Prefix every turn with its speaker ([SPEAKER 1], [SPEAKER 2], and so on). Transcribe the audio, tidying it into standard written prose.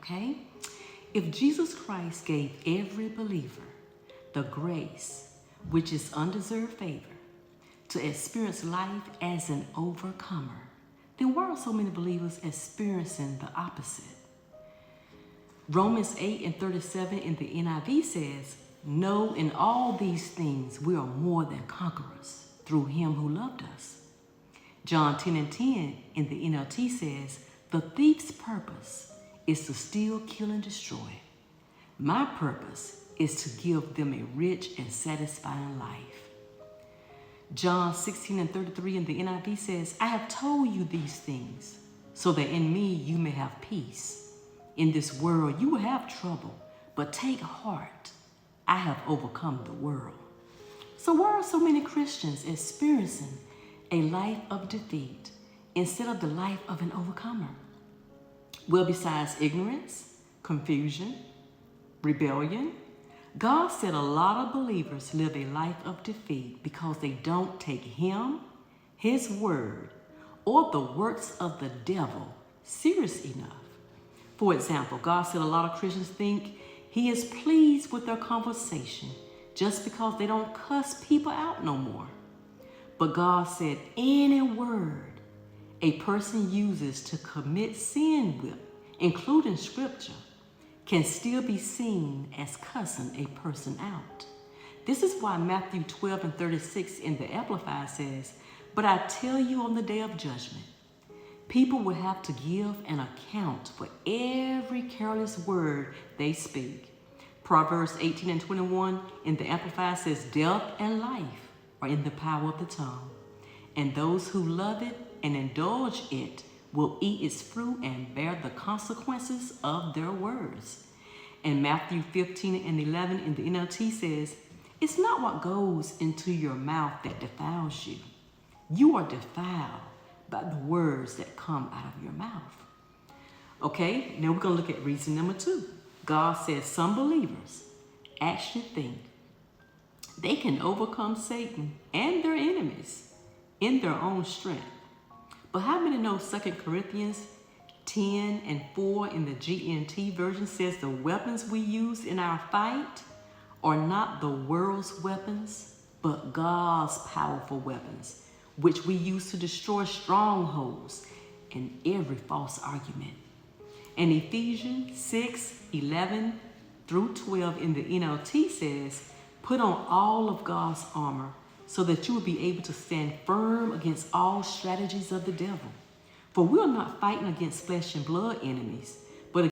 [SPEAKER 1] okay? If Jesus Christ gave every believer the grace, which is undeserved favor, to experience life as an overcomer, then why are so many believers experiencing the opposite? Romans 8:37 in the NIV says, "No, in all these things we are more than conquerors through him who loved us." John 10:10 in the NLT says, "The thief's purpose is to steal, kill, and destroy. My purpose is to give them a rich and satisfying life." John 16:33 in the NIV says, "I have told you these things so that in me you may have peace. In this world you will have trouble, but take heart. I have overcome the world." So why are so many Christians experiencing a life of defeat instead of the life of an overcomer? Well, besides ignorance, confusion, rebellion, God said a lot of believers live a life of defeat because they don't take him, his word, or the works of the devil serious enough. For example, God said a lot of Christians think he is pleased with their conversation just because they don't cuss people out no more. But God said any word a person uses to commit sin with, including scripture, can still be seen as cussing a person out. This is why Matthew 12:36 in the Amplified says, "But I tell you on the day of judgment, people will have to give an account for every careless word they speak." Proverbs 18:21 in the Amplified says, "Death and life are in the power of the tongue, and those who love it and indulge it will eat its fruit and bear the consequences of their words." And Matthew 15:11 in the NLT says, "It's not what goes into your mouth that defiles you. You are defiled by the words that come out of your mouth." Okay, now we're going to look at reason number 2. God says some believers actually think they can overcome Satan and their enemies in their own strength. But how many know 2 Corinthians 10:4 in the GNT version says the weapons we use in our fight are not the world's weapons, but God's powerful weapons, which we use to destroy strongholds and every false argument. And Ephesians 6:11 through 12 in the NLT says, "Put on all of God's armor so that you will be able to stand firm against all strategies of the devil. For we are not fighting against flesh and blood enemies,